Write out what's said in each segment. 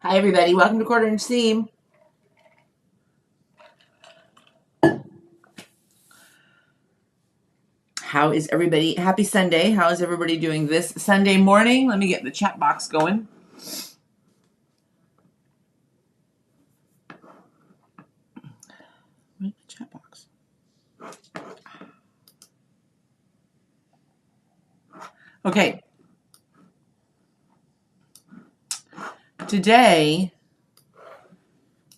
Hi, everybody. Welcome to Quarter Inch Seam. How is everybody? Happy Sunday. How is everybody doing this Sunday morning? Let me get the chat box going. Where's the chat box? Okay. Today,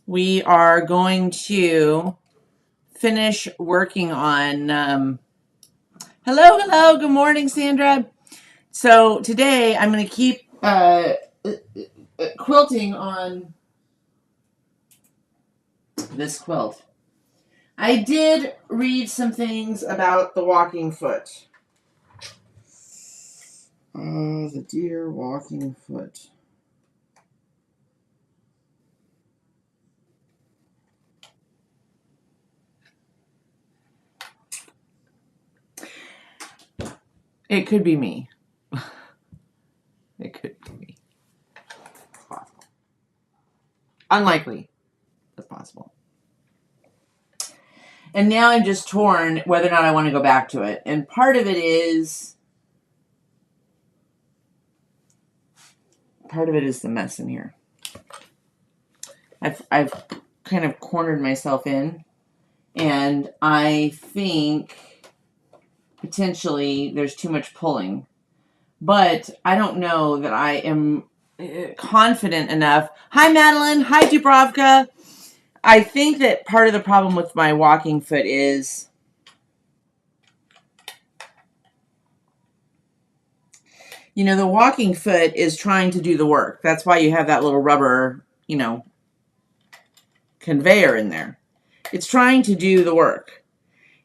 we are going to finish working on... Hello. Good morning, Sandra. So today, I'm going to keep quilting on this quilt. I did read some things about the walking foot. The dear walking foot. It could be me. It could be me. It's possible. Unlikely, but possible. And now I'm just torn whether or not I want to go back to it. And part of it is the mess in here. I've kind of cornered myself in, and I think potentially there's too much pulling. But I don't know that I am confident enough. Hi, Madeline. Hi, Dubrovka. I think that part of the problem with my walking foot is the walking foot is trying to do the work. That's why you have that little rubber, conveyor in there. It's trying to do the work.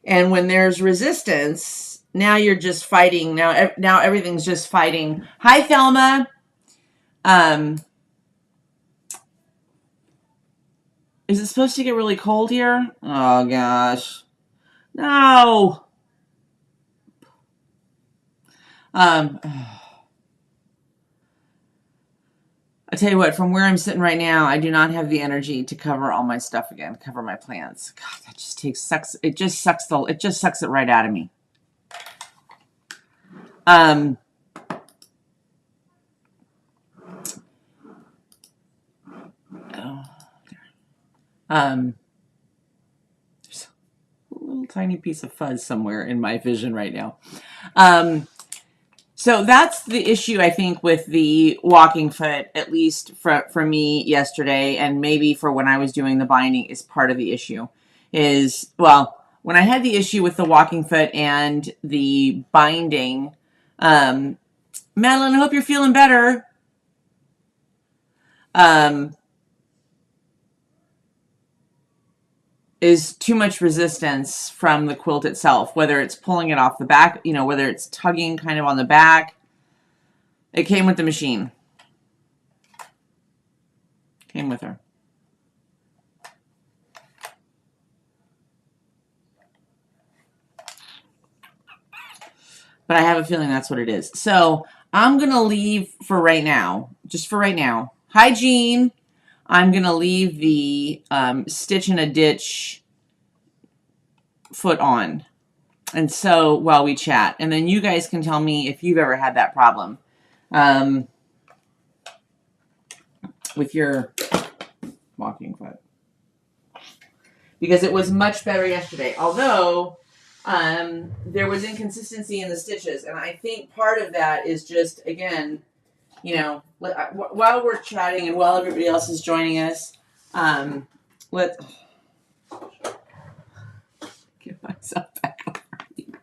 And when there's resistance, now you're just fighting. Now everything's just fighting. Hi, Thelma. Is it supposed to get really cold here? Oh, gosh. No. I tell you what, from where I'm sitting right now, I do not have the energy to cover all my stuff again, cover my plants. God, that just sucks. It just sucks it right out of me. Oh, there's a little tiny piece of fuzz somewhere in my vision right now. So that's the issue, I think, with the walking foot, at least for me yesterday, and maybe for when I was doing the binding is part of the issue. When I had the issue with the walking foot and the binding, Madeline, I hope you're feeling better. Is too much resistance from the quilt itself, whether it's pulling it off the back, whether it's tugging kind of on the back. It came with the machine. Came with her. But I have a feeling that's what it is. So I'm going to leave for right now, just for right now. Hi, Jean. I'm going to leave the stitch in a ditch foot on. And so while we chat, and then you guys can tell me if you've ever had that problem with your walking foot. Because it was much better yesterday. Although there was inconsistency in the stitches. And I think part of that is just, again, while we're chatting and while everybody else is joining us, let's get myself back over here.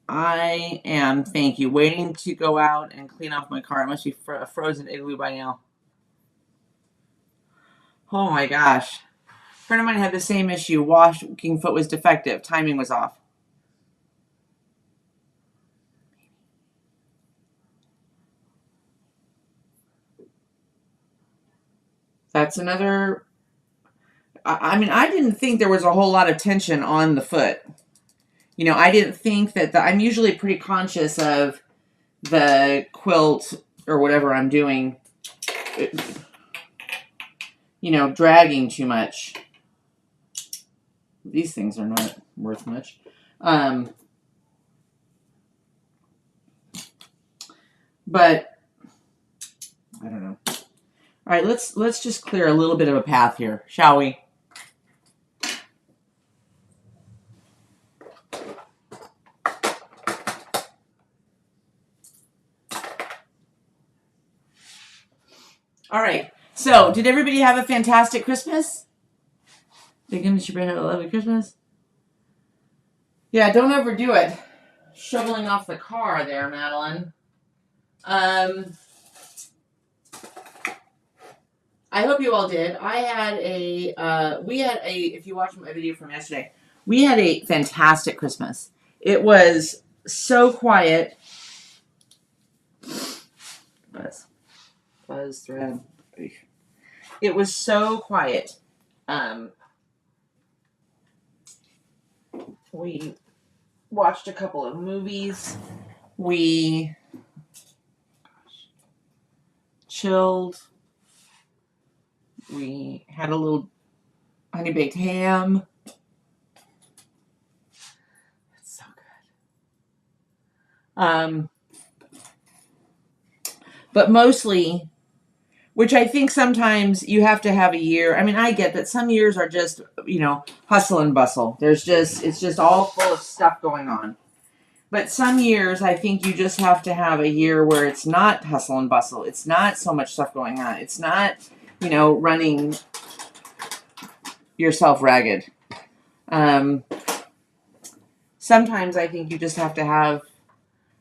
I am, thank you, waiting to go out and clean off my car. It must be a frozen igloo by now. Oh my gosh. A friend of mine had the same issue. Walking foot was defective. Timing was off. That's another... I mean, I didn't think there was a whole lot of tension on the foot. I didn't think that I'm usually pretty conscious of the quilt or whatever I'm doing, dragging too much. These things are not worth much. But I don't know. All right, let's just clear a little bit of a path here, shall we? All right. So, did everybody have a fantastic Christmas? Did goodness you had a lovely Christmas? Yeah, don't overdo it. Shoveling off the car there, Madeline. I hope you all did. If you watched my video from yesterday, we had a fantastic Christmas. It was so quiet. Buzz thread. It was so quiet. We watched a couple of movies. We chilled. We had a little honey baked ham. It's so good. But mostly, which I think sometimes you have to have a year. I mean, I get that some years are just, hustle and bustle. It's just all full of stuff going on. But some years, I think you just have to have a year where it's not hustle and bustle. It's not so much stuff going on. It's not, running yourself ragged. Sometimes I think you just have to have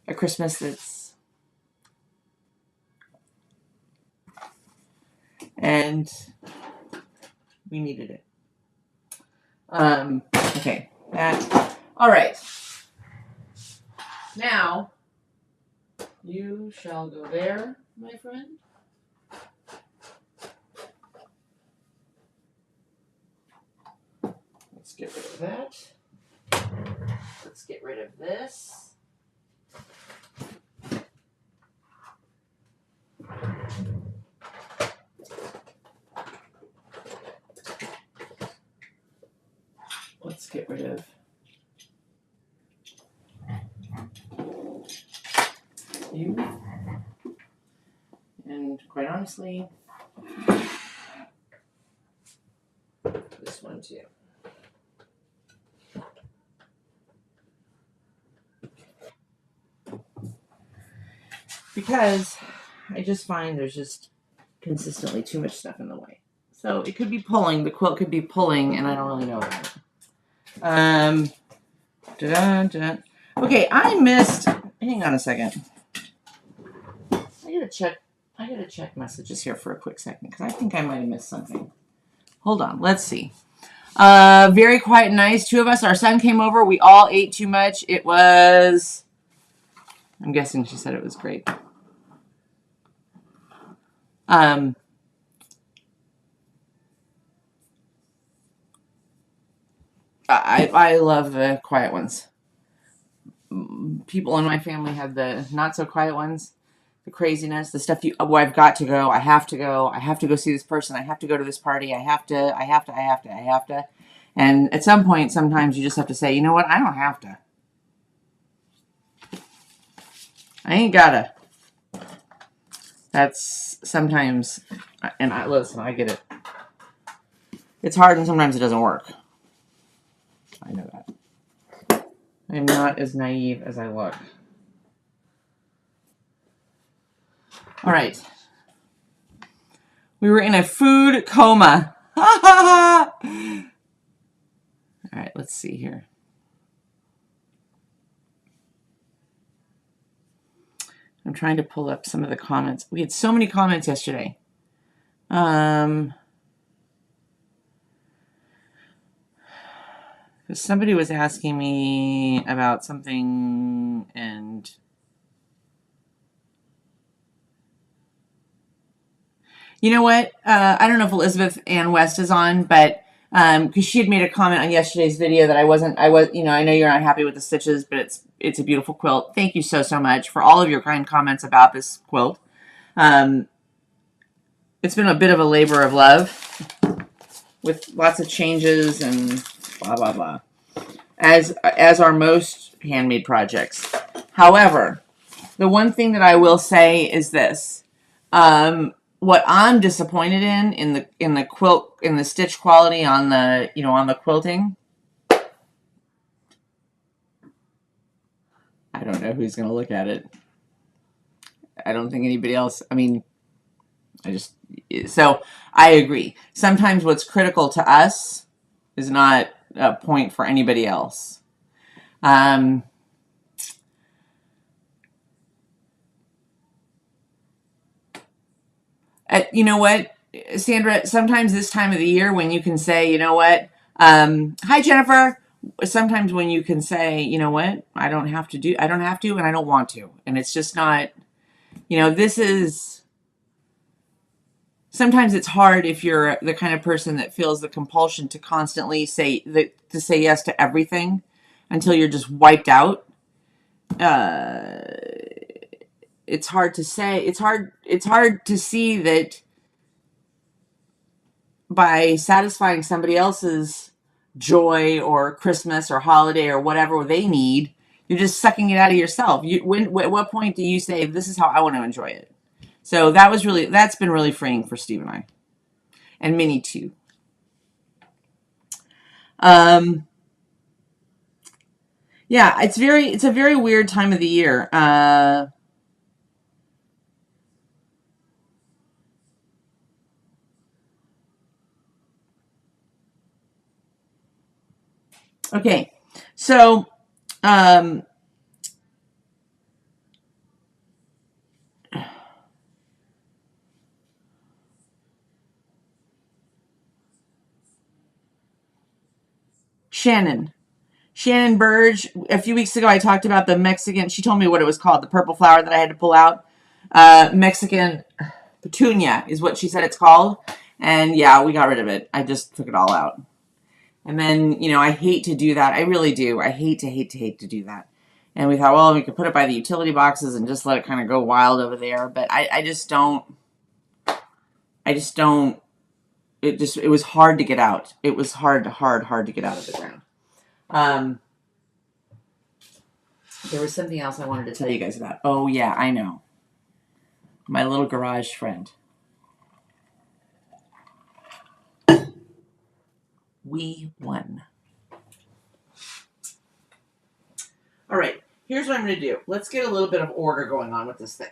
a Christmas and we needed it. Okay. All right. Now, you shall go there, my friend. Let's get rid of that. Let's get rid of this. Let's get rid of you. And quite honestly, this one too. Because I just find there's just consistently too much stuff in the way. So it could be pulling, the quilt could be pulling, and I don't really know about it. Okay, I missed, hang on a second. I gotta check messages here for a quick second, because I think I might have missed something. Hold on, let's see. Very quiet and nice. Two of us, our son came over, we all ate too much. It was, I'm guessing she said it was great. I love the quiet ones. People in my family have the not so quiet ones, the craziness, the stuff I've got to go, I have to go see this person, I have to go to this party, I have to. And at some point, sometimes you just have to say, you know what, I don't have to. I ain't gotta. That's sometimes, and I get it. It's hard and sometimes it doesn't work. I know that. I'm not as naive as I look. All right. We were in a food coma. All right, let's see here. I'm trying to pull up some of the comments. We had so many comments yesterday. Somebody was asking me about something, and you know what? I don't know if Elizabeth Ann West is on, but because she had made a comment on yesterday's video that I know you're not happy with the stitches, but it's a beautiful quilt. Thank you so much for all of your kind comments about this quilt. It's been a bit of a labor of love with lots of changes and blah blah blah, as are most handmade projects. However, the one thing that I will say is this: what I'm disappointed in the quilt, in the stitch quality on the on the quilting. I don't know who's going to look at it. I don't think anybody else. I mean, so I agree. Sometimes what's critical to us is not a point for anybody else. You know what, Sandra, sometimes this time of the year when you can say, you know what, hi, Jennifer. Sometimes when you can say, you know what, I don't have to, and I don't want to. And it's just not, this is, sometimes it's hard if you're the kind of person that feels the compulsion to constantly say yes to everything until you're just wiped out. It's hard to say. It's hard to see that by satisfying somebody else's joy or Christmas or holiday or whatever they need, you're just sucking it out of yourself. At what point do you say, this is how I want to enjoy it? So that's been really freeing for Steve and I, and Minnie too. Yeah, it's a very weird time of the year. Okay, so Shannon Burge, a few weeks ago I talked about the Mexican, she told me what it was called, the purple flower that I had to pull out. Mexican petunia is what she said it's called. And yeah, we got rid of it. I just took it all out. And then, I hate to do that. I really do. I hate to do that. And we thought, well, we could put it by the utility boxes and just let it kind of go wild over there. But I just don't. It was hard to get out. It was hard to get out of the ground. There was something else I wanted to tell you guys about. Oh, yeah, I know. My little garage friend. We won. All right, here's what I'm going to do. Let's get a little bit of order going on with this thing.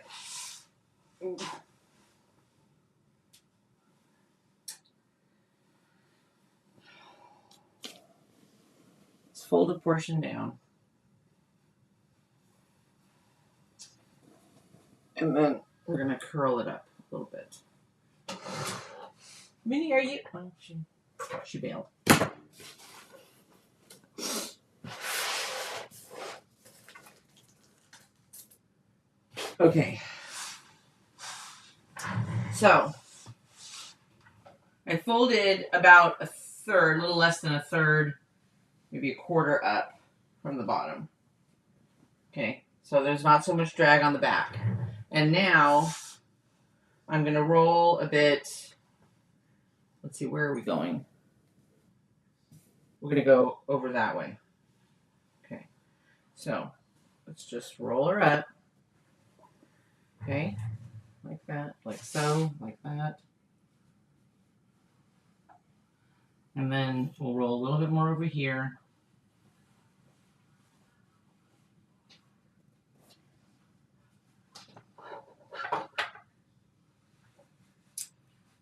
Let's fold a portion down. And then we're going to curl it up a little bit. Minnie, are you? Oh, she bailed. Okay. So, I folded about a third, a little less than a third, maybe a quarter up from the bottom. Okay, so there's not so much drag on the back. And now, I'm going to roll a bit. Let's see, where are we going? We're going to go over that way. Okay, so let's just roll her up. Okay, like that, like so, like that. And then we'll roll a little bit more over here.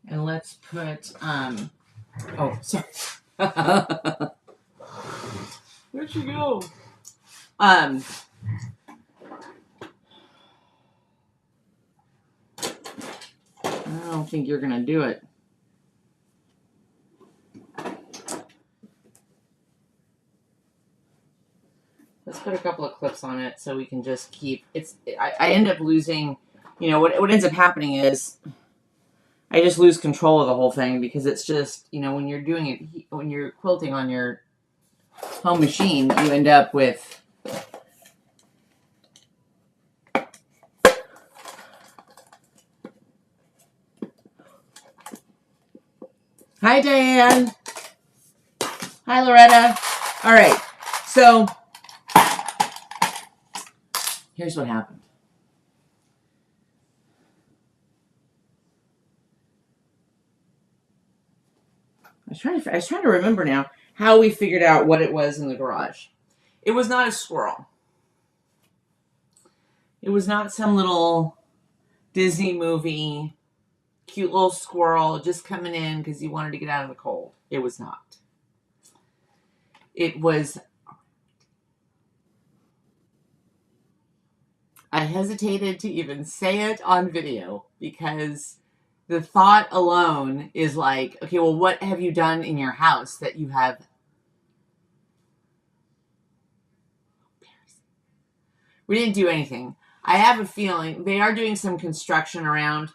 And let's put, oh, sorry. Where'd you go? I don't think you're going to do it. Let's put a couple of clips on it so we can just keep, I end up losing, what ends up happening is I just lose control of the whole thing because it's just, when you're doing it, when you're quilting on your home machine, you end up with Hi, Diane. Hi, Loretta. All right. So here's what happened. I was trying to remember now how we figured out what it was in the garage. It was not a squirrel. It was not some little Disney movie, cute little squirrel just coming in because he wanted to get out of the cold. It was not. It was. I hesitated to even say it on video because the thought alone is like, okay, well, what have you done in your house that you have? We didn't do anything. I have a feeling they are doing some construction around.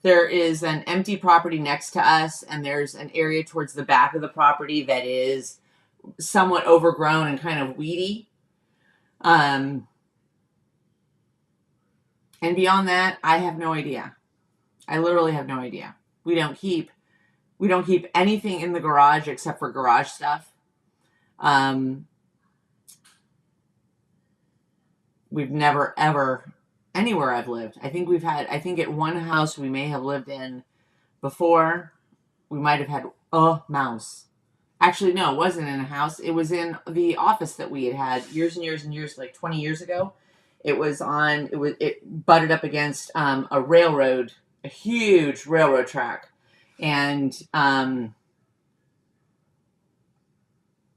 There is an empty property next to us, and there's an area towards the back of the property that is somewhat overgrown and kind of weedy. And beyond that, I have no idea. I literally have no idea. We don't keep anything in the garage except for garage stuff. We've never ever anywhere I've lived. I think at one house we may have lived in before, we might have had a mouse. Actually, no, it wasn't in a house. It was in the office that we had years and years and years, like 20 years ago. It butted up against a railroad, a huge railroad track. And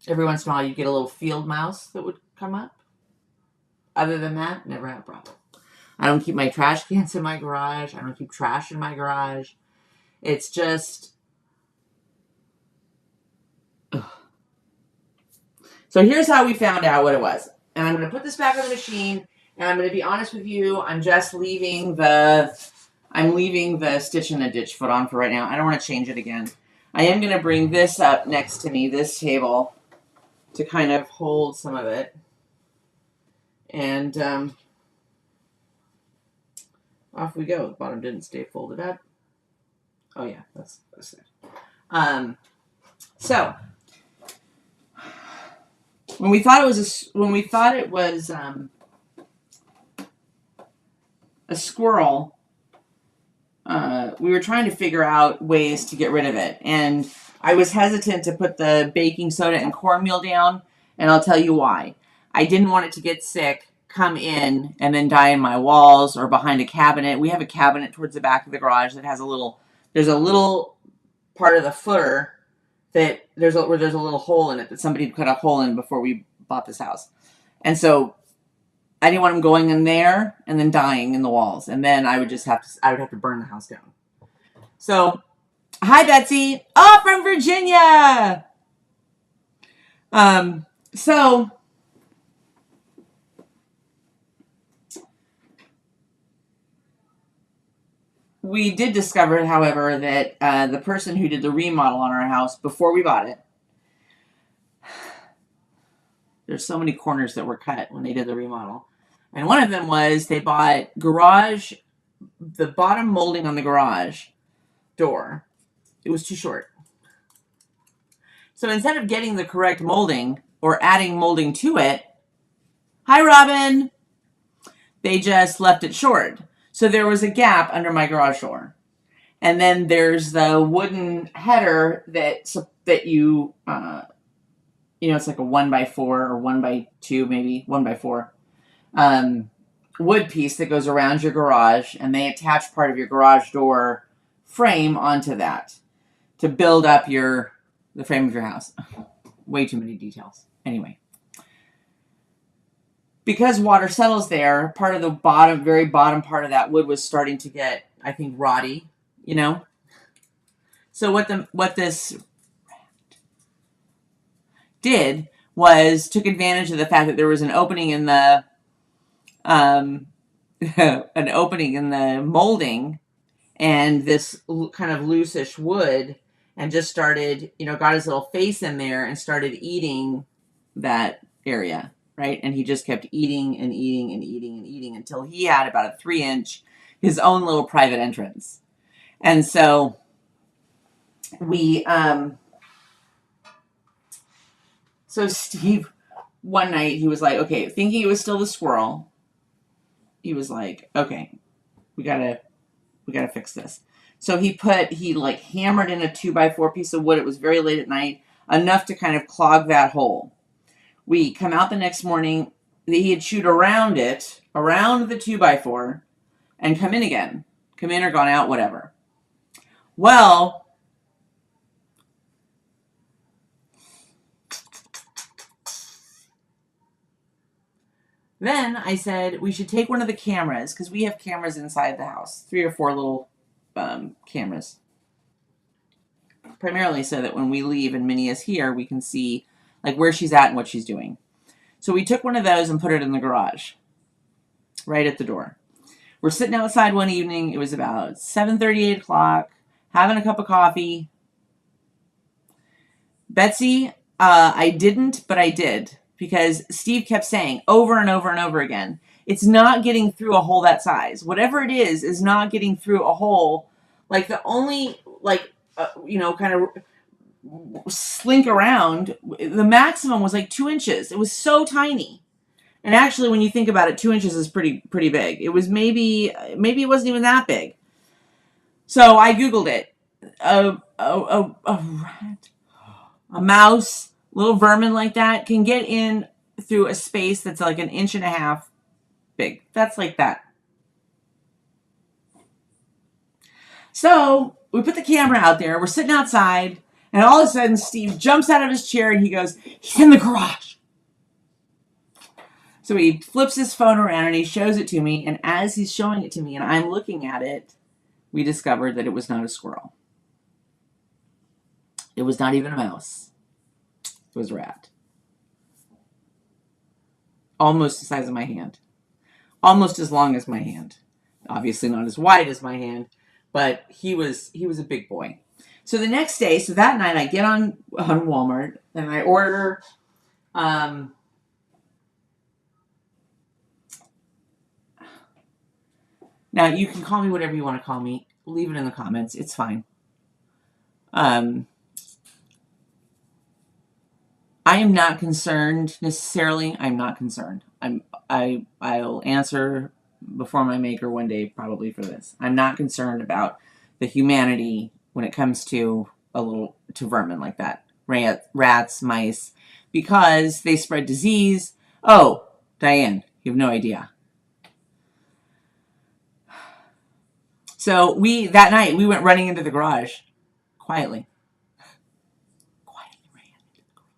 every once in a while you get a little field mouse that would come up. Other than that, never had a problem. I don't keep my trash cans in my garage. I don't keep trash in my garage. It's just... Ugh. So here's how we found out what it was. And I'm going to put this back on the machine. And I'm going to be honest with you. I'm leaving the stitch in a ditch foot on for right now. I don't want to change it again. I am going to bring this up next to me, this table, to kind of hold some of it. And off we go. The bottom didn't stay folded up. Oh yeah, that's it. So when we thought it was a squirrel, we were trying to figure out ways to get rid of it, and I was hesitant to put the baking soda and cornmeal down, and I'll tell you why. I didn't want it to get sick, come in, and then die in my walls or behind a cabinet. We have a cabinet towards the back of the garage that has there's a little part of the footer that there's a little hole in it that somebody cut a hole in before we bought this house. And so I didn't want them going in there and then dying in the walls. And then I would have to burn the house down. So, hi Betsy. Oh, from Virginia. So we did discover, however, that the person who did the remodel on our house before we bought it, there's so many corners that were cut when they did the remodel. And one of them was they bought the bottom molding on the garage door. It was too short. So instead of getting the correct molding or adding molding to it, hi Robin, they just left it short. So there was a gap under my garage door. And then there's the wooden header that you, it's like a 1x4 or 1x2, maybe 1x4 wood piece that goes around your garage. And they attach part of your garage door frame onto that to build up the frame of your house. Way too many details. Anyway. Because water settles there, part of the very bottom part of that wood was starting to get, I think, rotty, So what this did was took advantage of the fact that there was an opening in the an opening in the molding and this kind of loosish wood, and just started, got his little face in there and started eating that area, right? And he just kept eating and eating and eating and eating until he had about a 3-inch, his own little private entrance. And so we, so Steve, one night he was like, okay, thinking it was still the squirrel, he was like, okay, we gotta fix this. So he like hammered in a 2x4 piece of wood. It was very late at night, enough to kind of clog that hole. We come out the next morning. He had chewed around the 2x4, and come in again. Come in or gone out, whatever. Well, then I said we should take one of the cameras, because we have cameras inside the house, 3 or 4 little cameras, primarily so that when we leave and Minnie is here, we can see like where she's at and what she's doing. So we took one of those and put it in the garage, right at the door. We're sitting outside one evening. It was about 7:30, 8 o'clock, having a cup of coffee. Betsy, I didn't, but I did, because Steve kept saying over and over and over again, it's not getting through a hole that size. Whatever it is not getting through a hole. Like the only, like, kind of slink around, the maximum was like 2 inches. It was so tiny. And actually, when you think about it, 2 inches is pretty big. It was maybe it wasn't even that big. So I Googled it. A rat, a mouse, little vermin like that can get in through a space that's like 1.5 inches big. That's like that. So we put the camera out there. We're sitting outside, and all of a sudden, Steve jumps out of his chair and he goes, he's in the garage. So he flips his phone around and he shows it to me. And as he's showing it to me and I'm looking at it, we discovered that it was not a squirrel. It was not even a mouse. It was a rat. Almost the size of my hand. Almost as long as my hand. Obviously not as wide as my hand, but he was a big boy. So the next day, so that night I get on Walmart and I order now, you can call me whatever you want to call me. Leave it in the comments. It's fine. I am not concerned necessarily. I'm not concerned. I'll answer before my maker one day probably for this. I'm not concerned about the humanity when it comes to vermin like that. Rats, mice, because they spread disease. Oh, Diane, you have no idea. So that night we went running into the garage quietly ran into the garage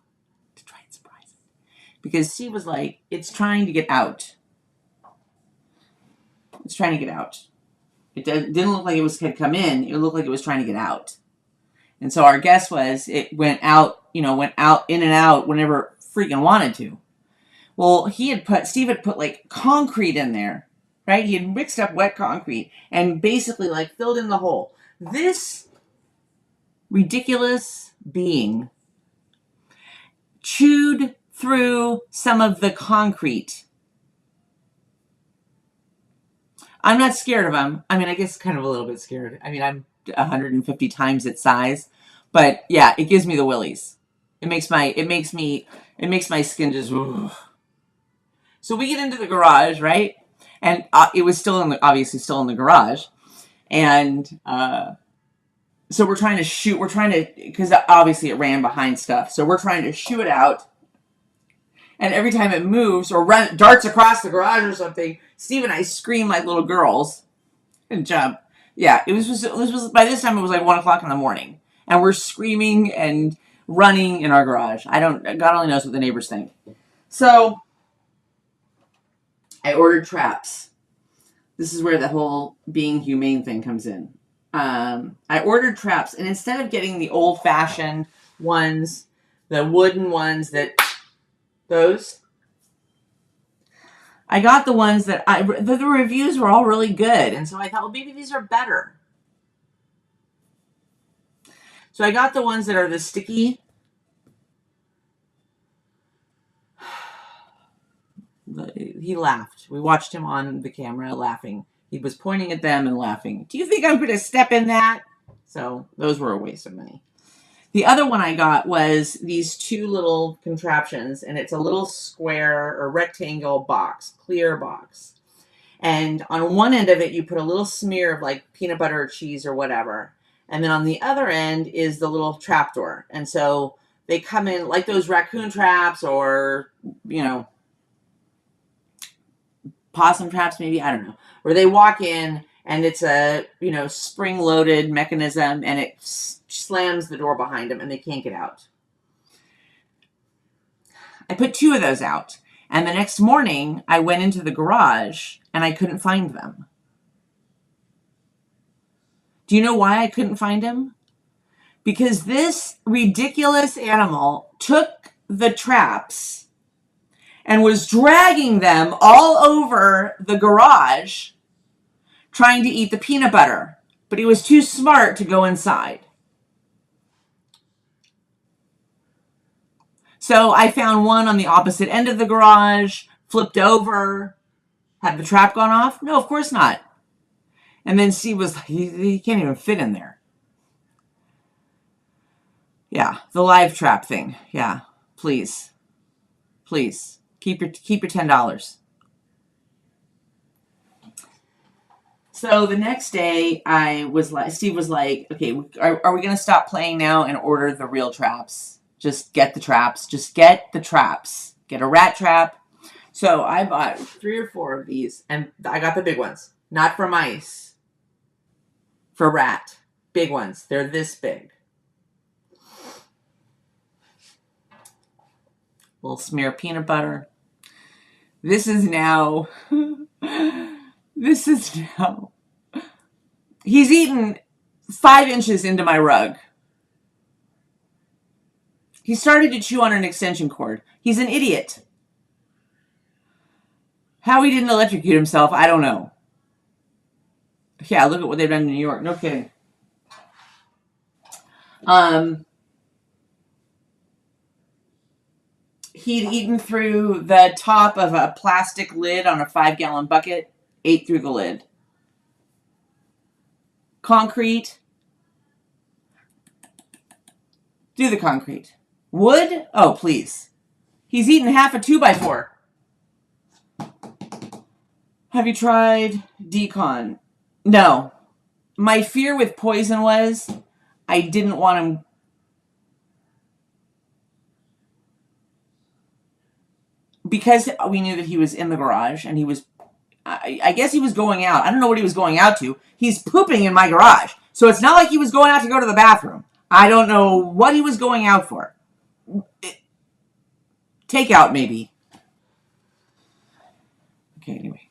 to try and surprise it, because she was like, it's trying to get out. It's trying to get out. It didn't look like it had come in. It looked like it was trying to get out. And so our guess was it went out in and out whenever it freaking wanted to. Well, Steve had put like concrete in there. Right? He had mixed up wet concrete and basically like filled in the hole. This ridiculous being chewed through some of the concrete. I'm not scared of him. I mean, I guess kind of a little bit scared. I mean, I'm 150 times its size, but yeah, it gives me the willies. It makes my skin just. Ugh. So we get into the garage, right? And it was obviously still in the garage. And so we're trying to, because obviously it ran behind stuff. So we're trying to shoo it out. And every time it moves or darts across the garage or something, Steve and I scream like little girls and jump. Yeah, this was by this time it was like 1 o'clock in the morning. And we're screaming and running in our garage. God only knows what the neighbors think. So I ordered traps. This is where the whole being humane thing comes in. I ordered traps, and instead of getting the old-fashioned ones, the wooden ones I got the ones that the reviews were all really good. And so I thought, well, maybe these are better. So I got the ones that are the sticky. He laughed. We watched him on the camera laughing. He was pointing at them and laughing. Do you think I'm going to step in that? So those were a waste of money. The other one I got was these two little contraptions, and it's a little square or rectangle box, clear box. And on one end of it, you put a little smear of like peanut butter or cheese or whatever. And then on the other end is the little trapdoor. And so they come in like those raccoon traps or, possum traps, maybe, I don't know, where they walk in and it's a, spring loaded mechanism and it slams the door behind them and they can't get out. I put two of those out. And the next morning I went into the garage and I couldn't find them. Do you know why I couldn't find them? Because this ridiculous animal took the traps and was dragging them all over the garage trying to eat the peanut butter. But he was too smart to go inside. So I found one on the opposite end of the garage, flipped over. Had the trap gone off? No, of course not. And then Steve was like, he can't even fit in there. Yeah, the live trap thing. Yeah, please. Please. Keep your $10. So the next day, Steve was like, okay, are we going to stop playing now and order the real traps? Just get the traps. Just get the traps. Get a rat trap. So I bought 3 or 4 of these, and I got the big ones. Not for mice. For rat. Big ones. They're this big. Little smear of peanut butter. This is now... He's eaten 5 inches into my rug. He started to chew on an extension cord. He's an idiot. How he didn't electrocute himself, I don't know. Yeah, look at what they've done in New York. No kidding. He'd eaten through the top of a plastic lid on a 5-gallon bucket. Ate through the lid. Concrete. Do the concrete. Wood? Oh, please. He's eaten half a 2x4. Have you tried decon? No. My fear with poison was I didn't want him. Because we knew that he was in the garage and he was, I guess he was going out. I don't know what he was going out to. He's pooping in my garage. So it's not like he was going out to go to the bathroom. I don't know what he was going out for. Takeout, maybe. Okay, anyway.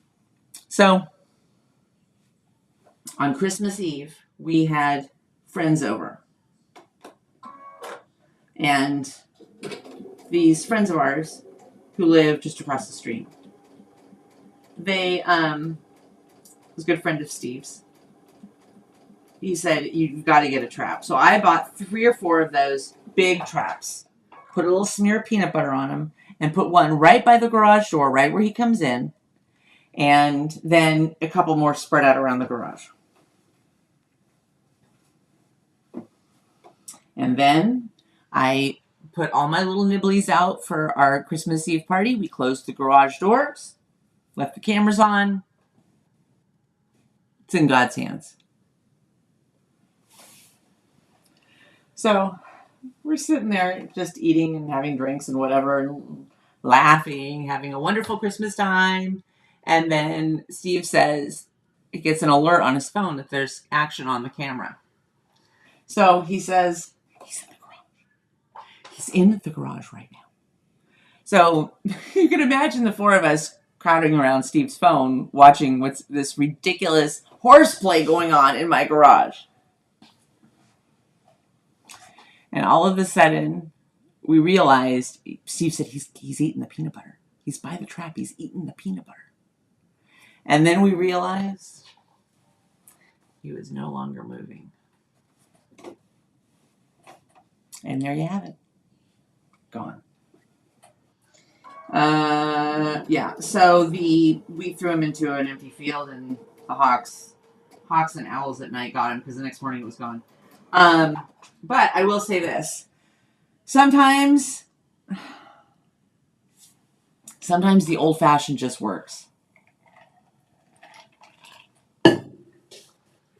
So, on Christmas Eve, we had friends over. And these friends of ours who live just across the street, they was a good friend of Steve's. He said, you've got to get a trap. So I bought 3 or 4 of those big traps, put a little smear of peanut butter on them, and put one right by the garage door, right where he comes in, and then a couple more spread out around the garage. And then I put all my little nibblies out for our Christmas Eve party. We closed the garage doors, left the cameras on. It's in God's hands. So we're sitting there just eating and having drinks and whatever, and laughing, having a wonderful Christmas time. And then Steve says, it gets an alert on his phone that there's action on the camera. So he says, he's in the garage. He's in the garage right now. So you can imagine the 4 of us crowding around Steve's phone, watching what's this ridiculous horseplay going on in my garage. And all of a sudden, we realized, Steve said, he's eating the peanut butter. He's by the trap. He's eating the peanut butter. And then we realized he was no longer moving. And there you have it. Gone. Yeah. So we threw him into an empty field, and the Hawks and Owls at night got him because the next morning it was gone. But I will say this: sometimes the old fashioned just works. It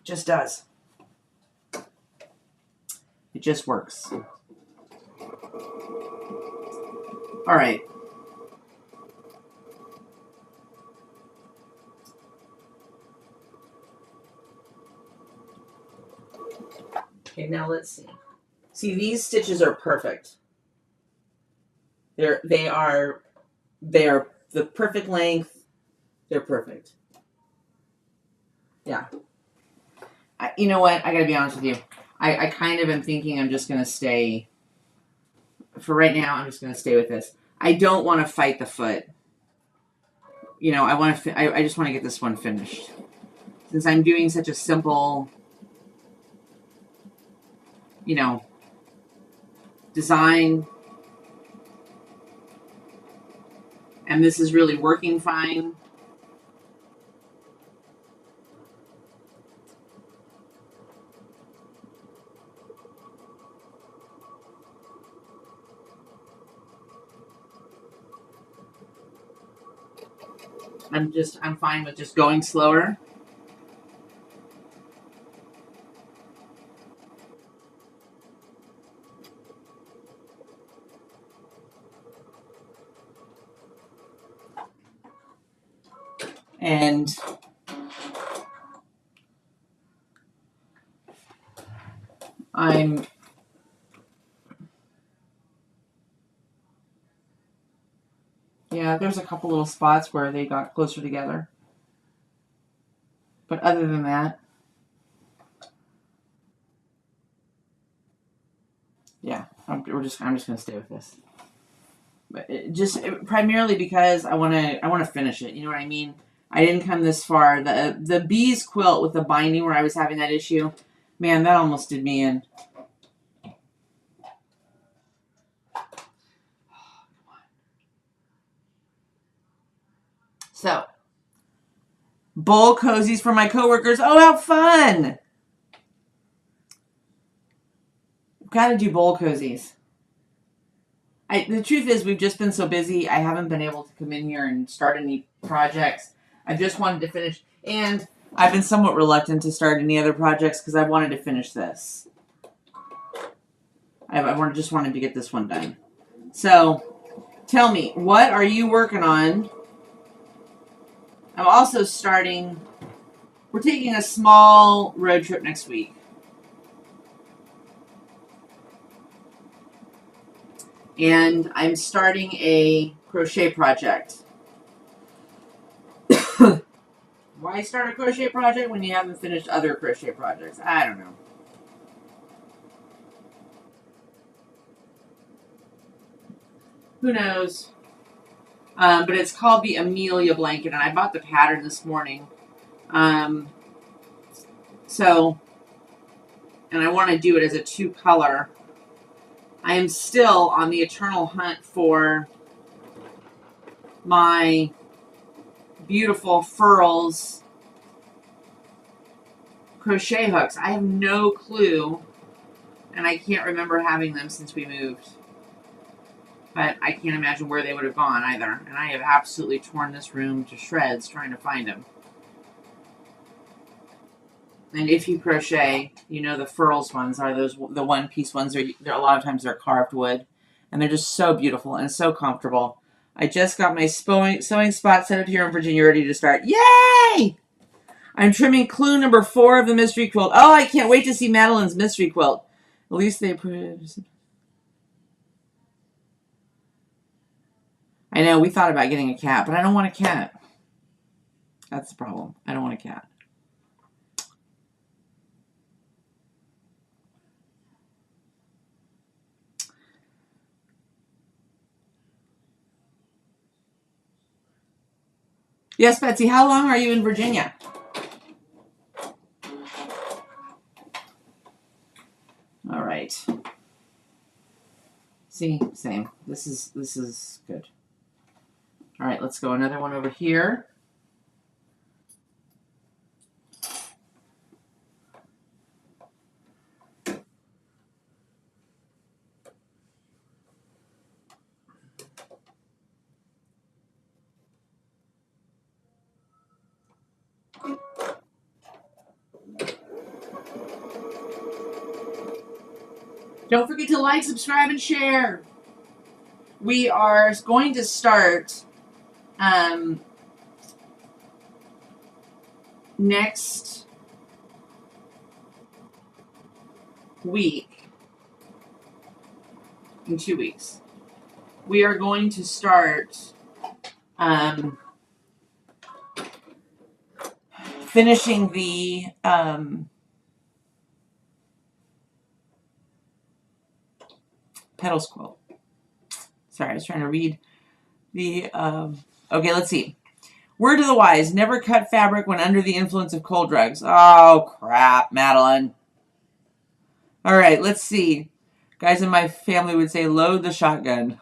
just does. It just works. All right. Okay, now let's see. See, these stitches are perfect. They are the perfect length. They're perfect. Yeah. You know what? I gotta be honest with you. I kind of am thinking I'm just gonna stay. For right now, I'm just gonna stay with this. I don't want to fight the foot. You know, I just want to get this one finished. Since I'm doing such a simple, you know, design, and this is really working fine. I'm fine with just going slower. And yeah, there's a couple little spots where they got closer together. But other than that, yeah, I'm just gonna stay with this. But primarily because I wanna finish it. You know what I mean? I didn't come this far. The bees quilt with the binding where I was having that issue, man, that almost did me in. So, bowl cozies for my coworkers. Oh, how fun! Got to do bowl cozies. The truth is, we've just been so busy. I haven't been able to come in here and start any projects. I just wanted to finish, and I've been somewhat reluctant to start any other projects because I wanted to finish this. Just wanted to get this one done. So, tell me, what are you working on? I'm also starting. We're taking a small road trip next week. And I'm starting a crochet project. Why start a crochet project when you haven't finished other crochet projects? I don't know. Who knows? But it's called the Amelia blanket, and I bought the pattern this morning. And I want to do it as a 2-color. I am still on the eternal hunt for my beautiful furls crochet hooks. I have no clue, and I can't remember having them since we moved. But I can't imagine where they would have gone either. And I have absolutely torn this room to shreds trying to find them. And if you crochet, you know the furls ones are the one-piece ones. They're a lot of times they're carved wood, and they're just so beautiful and so comfortable. I just got my sewing spot set up here in Virginia ready to start. Yay! I'm trimming clue number 4 of the mystery quilt. Oh, I can't wait to see Madeline's mystery quilt. At least they put it. I know, we thought about getting a cat, but I don't want a cat. That's the problem. I don't want a cat. Yes, Betsy, how long are you in Virginia? All right. See, same. This is good. All right, let's go another one over here. Don't forget to like, subscribe, and share. We are going to start next week, in 2 weeks. We are going to start finishing the petals quilt. Sorry, I was trying to read the. Okay, let's see. Word to the wise: never cut fabric when under the influence of cold drugs. Oh crap, Madeline. All right, let's see. Guys in my family would say, "Load the shotgun."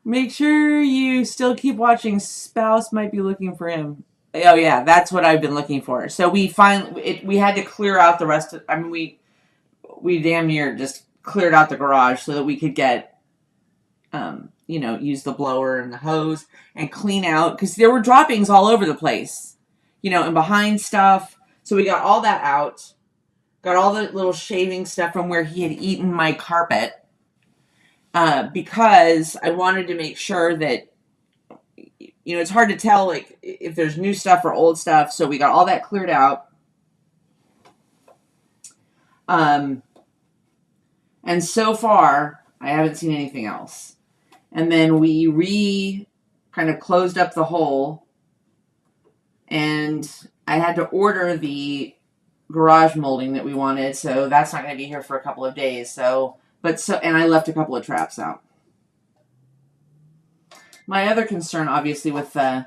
Make sure you still keep watching. Spouse might be looking for him. Oh yeah, that's what I've been looking for. So we had to clear out the rest of. I mean, we damn near just cleared out the garage so that we could get, use the blower and the hose and clean out because there were droppings all over the place, and behind stuff. So we got all that out. Got all the little shaving stuff from where he had eaten my carpet. Because I wanted to make sure that, it's hard to tell, like, if there's new stuff or old stuff. So we got all that cleared out. And so far, I haven't seen anything else. And then we kind of closed up the hole. And I had to order the garage molding that we wanted. So that's not going to be here for a couple of days. And I left a couple of traps out. My other concern, obviously, with the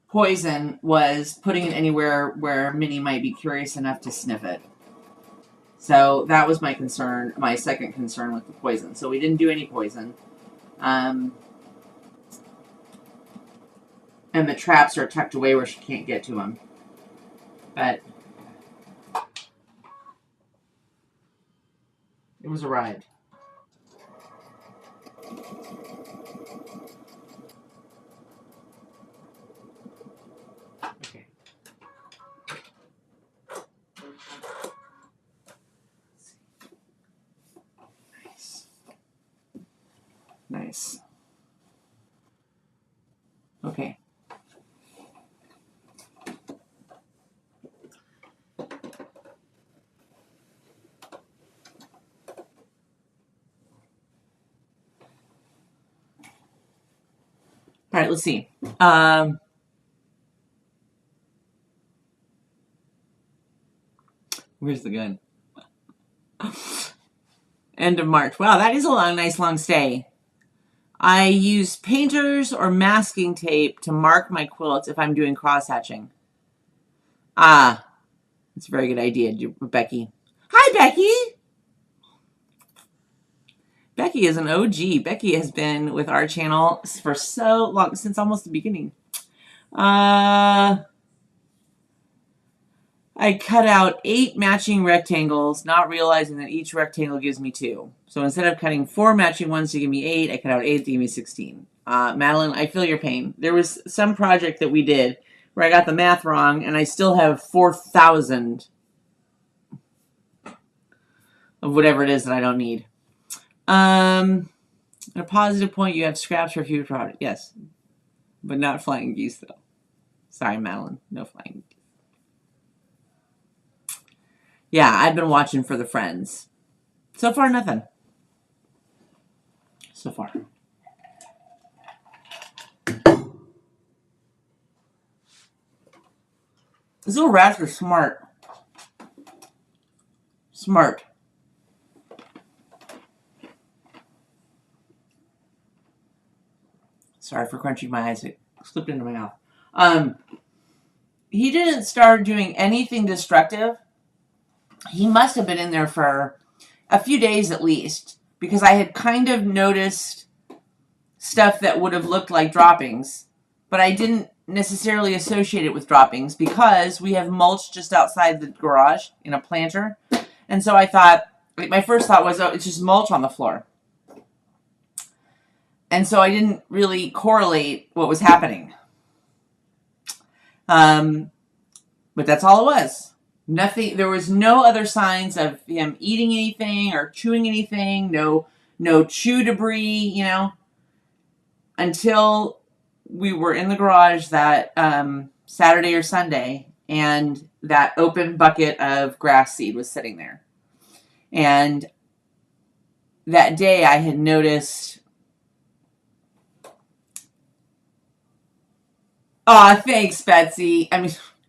poison was putting it anywhere where Minnie might be curious enough to sniff it. So that was my concern, my second concern with the poison. So we didn't do any poison. And the traps are tucked away where she can't get to them. But it was a ride. Okay. Nice. Okay. All right, let's see. Where's the gun? End of March. Wow, that is a nice long stay. I use painters or masking tape to mark my quilts if I'm doing cross-hatching. Ah, that's a very good idea, Becky. Hi, Becky. Becky is an OG. Becky has been with our channel for so long, since almost the beginning. I cut out 8 matching rectangles, not realizing that each rectangle gives me 2. So instead of cutting 4 matching ones to give me 8, I cut out 8 to give me 16. Madeline, I feel your pain. There was some project that we did where I got the math wrong, and I still have 4,000 of whatever it is that I don't need. A positive point, you have scraps for future product. Yes, but not flying geese, though. Sorry, Madeline, no flying geese. Yeah, I've been watching for the friends. So far, nothing. So far. These little rats are smart. Smart. Sorry for crunching my eyes. It slipped into my mouth. He didn't start doing anything destructive. He must have been in there for a few days at least, because I had kind of noticed stuff that would have looked like droppings, but I didn't necessarily associate it with droppings because we have mulch just outside the garage in a planter. And so I thought, my first thought was, oh, it's just mulch on the floor. And so I didn't really correlate what was happening. But that's all it was. Nothing. There was no other signs of him eating anything or chewing anything. No chew debris, until we were in the garage that Saturday or Sunday, and that open bucket of grass seed was sitting there. And that day I had noticed, thanks, Betsy.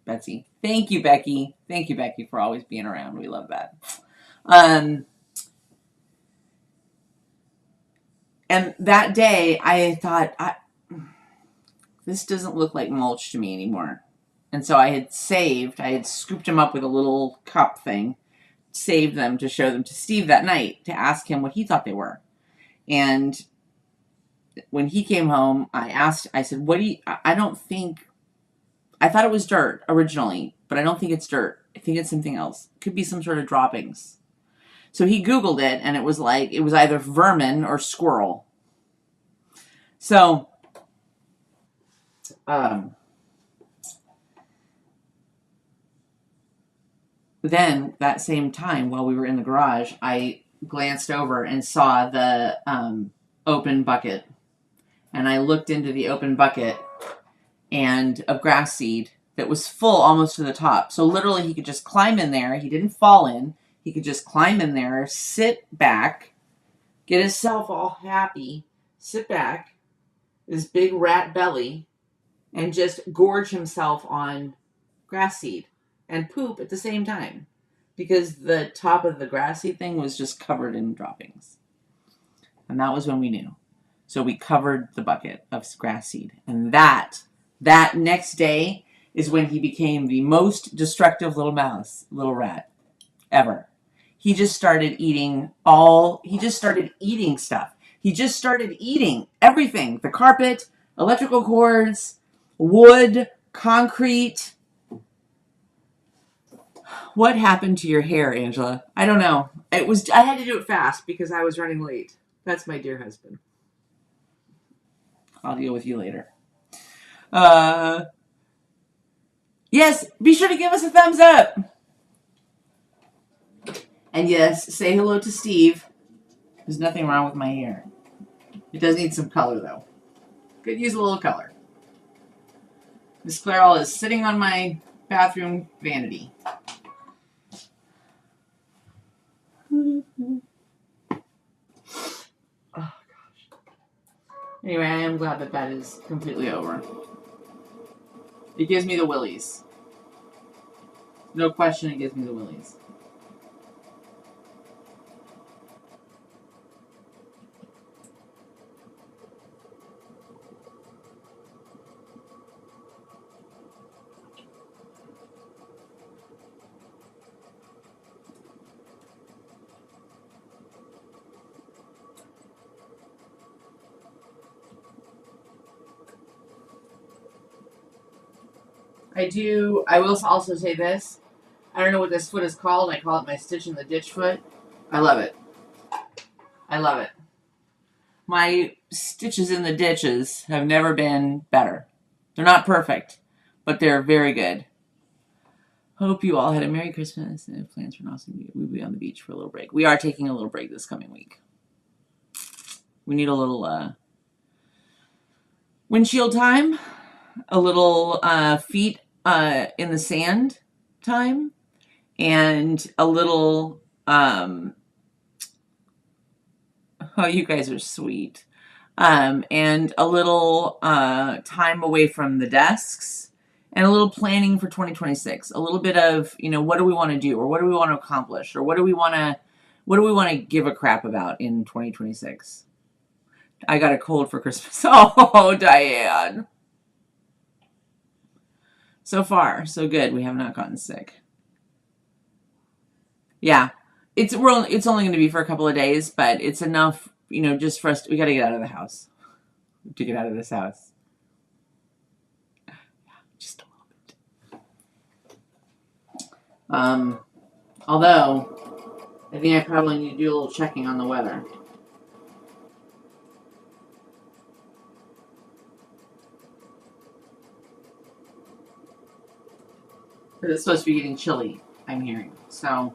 Betsy. Thank you, Becky. Thank you, Becky, for always being around. We love that. And that day I thought, this doesn't look like mulch to me anymore. And so I had scooped them up with a little cup thing, saved them to show them to Steve that night to ask him what he thought they were. And when he came home, I said, I thought it was dirt originally, but I don't think it's dirt. I think it's something else. It could be some sort of droppings. So he Googled it, and it was either vermin or squirrel. So, then that same time while we were in the garage, I glanced over and saw the open bucket. And I looked into the open bucket of grass seed that was full almost to the top. So literally he could just climb in there. He didn't fall in. He could just climb in there, sit back, get himself all happy, sit back, his big rat belly, and just gorge himself on grass seed and poop at the same time, because the top of the grass seed thing was just covered in droppings. And that was when we knew. So we covered the bucket of grass seed. And that next day is when he became the most destructive little rat ever. He just started eating stuff. He just started eating everything. The carpet, electrical cords, wood, concrete. What happened to your hair, Angela? I don't know. I had to do it fast because I was running late. That's my dear husband. I'll deal with you later. Yes, be sure to give us a thumbs up. And yes, say hello to Steve. There's nothing wrong with my hair. It does need some color, though. Could use a little color. Miss Clairol is sitting on my bathroom vanity. Oh, gosh. Anyway, I am glad that is completely over. It gives me the willies. No question, it gives me the willies. I will also say this. I don't know what this foot is called. I call it my stitch in the ditch foot. I love it. I love it. My stitches in the ditches have never been better. They're not perfect, but they're very good. Hope you all had a Merry Christmas and have plans for an awesome week. We'll be on the beach for a little break. We are taking a little break this coming week. We need a little windshield time, a little feet in the sand time, and a little oh, you guys are sweet, and a little time away from the desks, and a little planning for 2026. A little bit of, what do we want to do, or what do we want to accomplish, or what do we want to give a crap about in 2026. I got a cold for Christmas. Oh, Diane. So far, so good. We have not gotten sick. Yeah. It's only going to be for a couple of days, but it's enough, just for us. We got to get out of the house. To get out of this house. Just a little bit. Although, I think I probably need to do a little checking on the weather. Because it's supposed to be getting chilly, I'm hearing. So,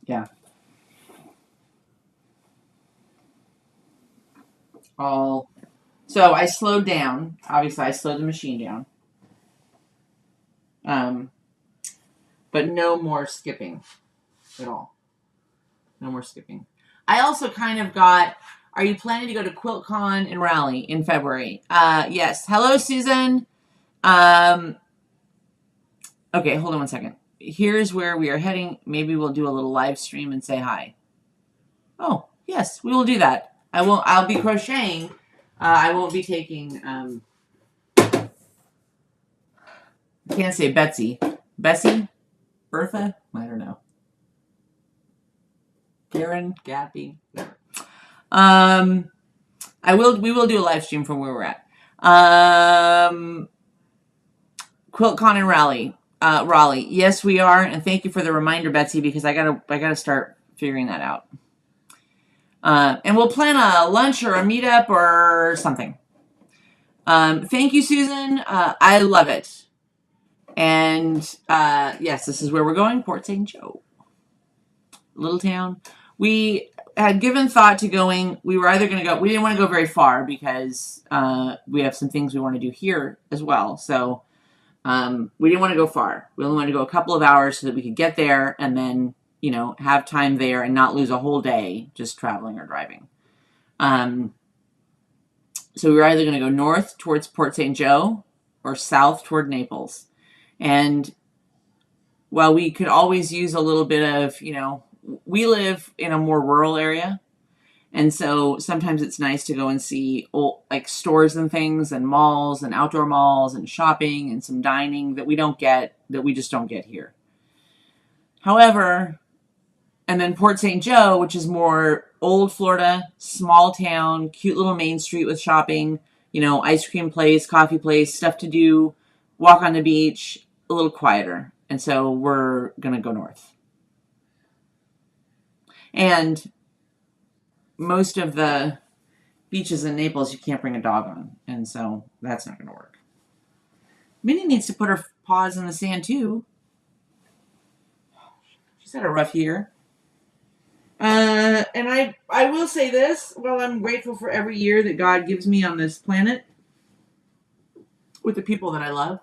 yeah. So I slowed down. Obviously, I slowed the machine down. But no more skipping at all. No more skipping. I also kind of got. Are you planning to go to QuiltCon in Raleigh in February? Yes. Hello, Susan. Okay, hold on one second. Here's where we are heading. Maybe we'll do a little live stream and say hi. Oh, yes, we will do that. I'll be crocheting. I won't be taking. I can't say Betsy. Bessie? Bertha? I don't know. Karen? Gappy? We will do a live stream from where we're at. QuiltCon in Raleigh. Yes, we are, and thank you for the reminder, Betsy, because I gotta start figuring that out. And we'll plan a lunch or a meetup or something. Thank you, Susan. I love it. And yes, this is where we're going, Port St. Joe. Little town. We had given thought to going. We were either going to go. We didn't want to go very far because we have some things we want to do here as well. So we didn't want to go far. We only wanted to go a couple of hours so that we could get there and then have time there and not lose a whole day just traveling or driving. So we were either going to go north towards Port St. Joe or south toward Naples. And while we could always use a little bit of, we live in a more rural area. And so sometimes it's nice to go and see stores and things and malls and outdoor malls and shopping and some dining that we just don't get here. However, and then Port St. Joe, which is more old Florida, small town, cute little main street with shopping, ice cream place, coffee place, stuff to do, walk on the beach, a little quieter. And so we're going to go north. And most of the beaches in Naples, you can't bring a dog on. And so that's not going to work. Minnie needs to put her paws in the sand too. She's had a rough year. And I will say this, while I'm grateful for every year that God gives me on this planet with the people that I love,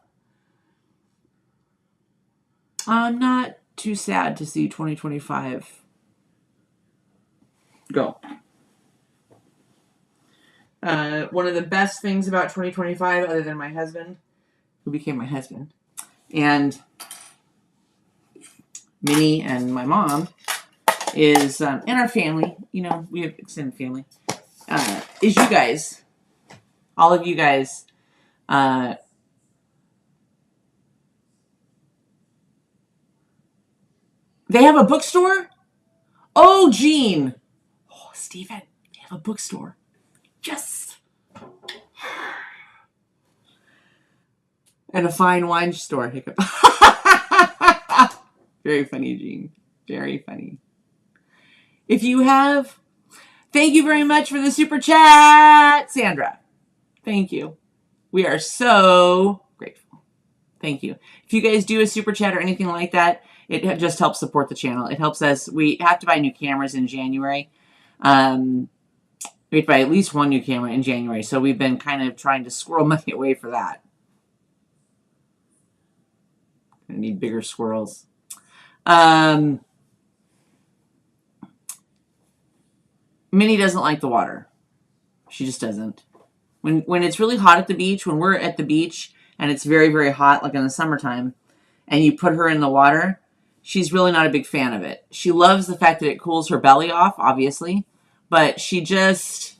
I'm not too sad to see 2025 go. One of the best things about 2025, other than my husband, who became my husband, and Minnie and my mom, is, and our family, we have extended family, is you guys. All of you guys. They have a bookstore? Oh, Gene. Oh, Stephen, they have a bookstore. Yes. And a fine wine store. Hiccup. Very funny, Gene. Very funny. If you have, thank you very much for the super chat, Sandra. Thank you. We are so grateful. Thank you. If you guys do a super chat or anything like that, it just helps support the channel. It helps us. We have to buy new cameras in January. We have to buy at least one new camera in January. So we've been kind of trying to squirrel money away for that. I need bigger squirrels. Minnie doesn't like the water. She just doesn't. When it's really hot at the beach, when we're at the beach and it's very, very hot, like in the summertime, and you put her in the water, she's really not a big fan of it. She loves the fact that it cools her belly off, obviously, but she's just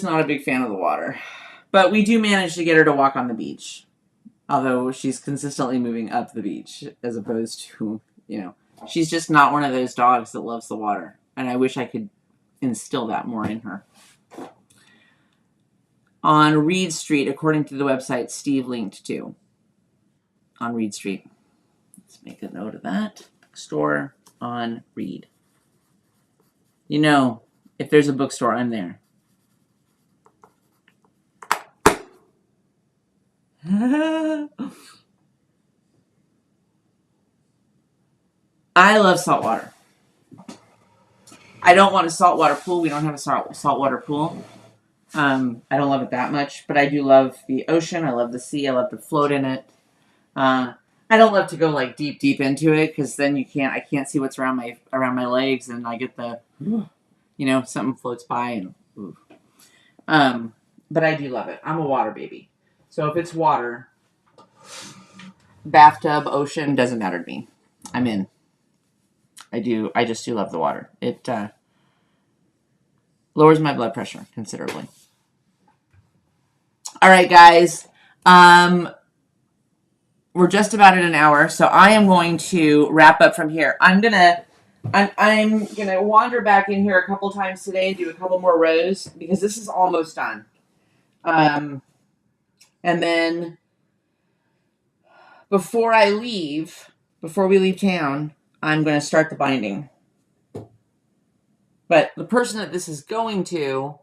not a big fan of the water. But we do manage to get her to walk on the beach, although she's consistently moving up the beach as opposed to, she's just not one of those dogs that loves the water. And I wish I could instill that more in her. On Reed Street, according to the website Steve linked to. On Reed Street. Let's make a note of that. Bookstore on Reed. If there's a bookstore, I'm there. I love saltwater. I don't want a saltwater pool. We don't have a saltwater pool. I don't love it that much, but I do love the ocean. I love the sea. I love to float in it. I don't love to go like deep into it because then I can't see what's around my legs, and I get the, something floats by and. Ooh. But I do love it. I'm a water baby, so if it's water, bathtub, ocean, doesn't matter to me. I'm in. I just do love the water. It lowers my blood pressure considerably. All right, guys. We're just about at an hour, so I am going to wrap up from here. I'm gonna wander back in here a couple times today and do a couple more rows because this is almost done. And then before we leave town, I'm going to start the binding. But the person that this is going to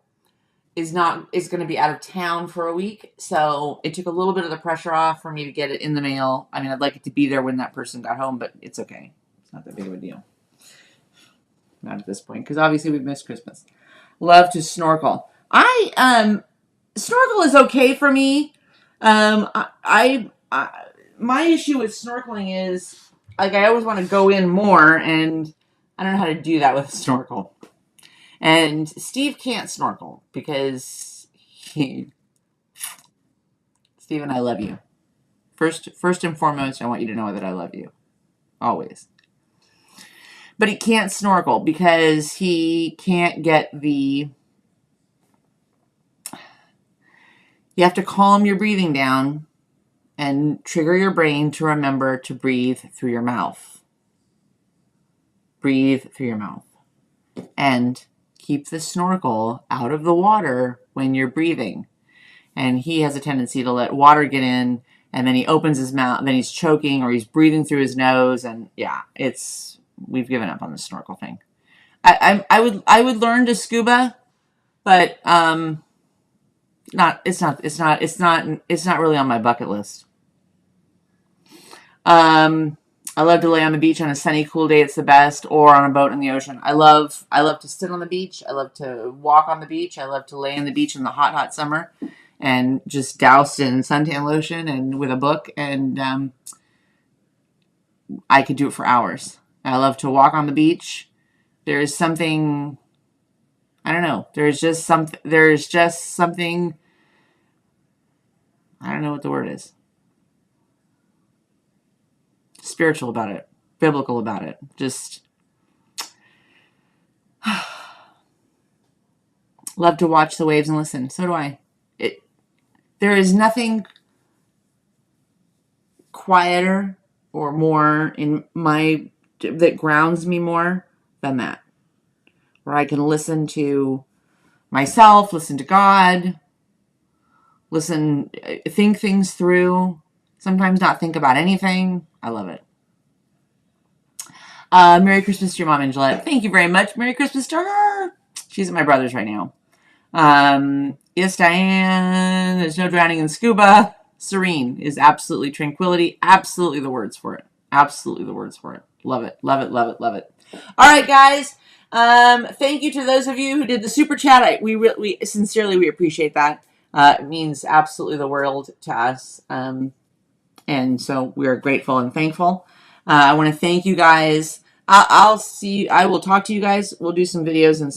is going to be out of town for a week, so it took a little bit of the pressure off for me to get it in the mail. I mean, I'd like it to be there when that person got home, but it's okay. It's not that big of a deal. Not at this point, because obviously we've missed Christmas. Love to snorkel. Snorkel is okay for me. My issue with snorkeling is, like, I always want to go in more, and I don't know how to do that with a snorkel. And Steve can't snorkel because Steve and I love you. First and foremost, I want you to know that I love you. Always. But he can't snorkel because he can't get you have to calm your breathing down and trigger your brain to remember to breathe through your mouth. Breathe through your mouth. And keep the snorkel out of the water when you're breathing. And he has a tendency to let water get in, and then he opens his mouth, and then he's choking or he's breathing through his nose, and we've given up on the snorkel thing. I would learn to scuba, but it's not really on my bucket list. I love to lay on the beach on a sunny, cool day. It's the best, or on a boat in the ocean. I love to sit on the beach. I love to walk on the beach. I love to lay on the beach in the hot, hot summer and just doused in suntan lotion and with a book. And I could do it for hours. I love to walk on the beach. There is something, I don't know. There's just something, I don't know what the word is. Spiritual about it, biblical about it. Just love to watch the waves and listen. So do I. There is nothing quieter or more that grounds me more than that. Where I can listen to myself, listen to God, think things through, sometimes not think about anything. I love it. Merry Christmas to your mom, Angelette. Thank you very much. Merry Christmas to her. She's at my brother's right now. Yes, Diane. There's no drowning in scuba. Serene is absolutely tranquility. Absolutely the words for it. Absolutely the words for it. Love it. Love it. Love it. Love it. All right, guys. Thank you to those of you who did the super chat. We sincerely appreciate that. It means absolutely the world to us. And so we are grateful and thankful. I want to thank you guys I'll see. I will talk to you guys. We'll do some videos and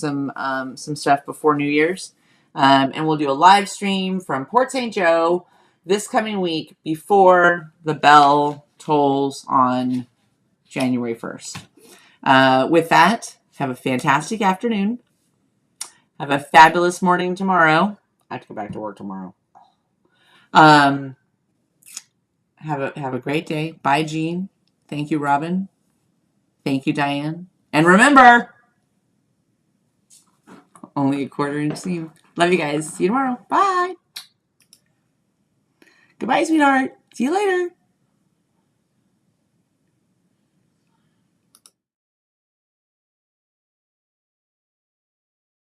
some stuff before New Year's, and we'll do a live stream from Port St. Joe this coming week before the bell tolls on January 1st. With that, have a fantastic afternoon. Have a fabulous morning tomorrow. I have to go back to work tomorrow. Um, have a great day. Bye, Jean. Thank you, Robin. Thank you, Diane. And remember, only a quarter-inch seam. Love you guys. See you tomorrow. Bye. Goodbye, sweetheart. See you later.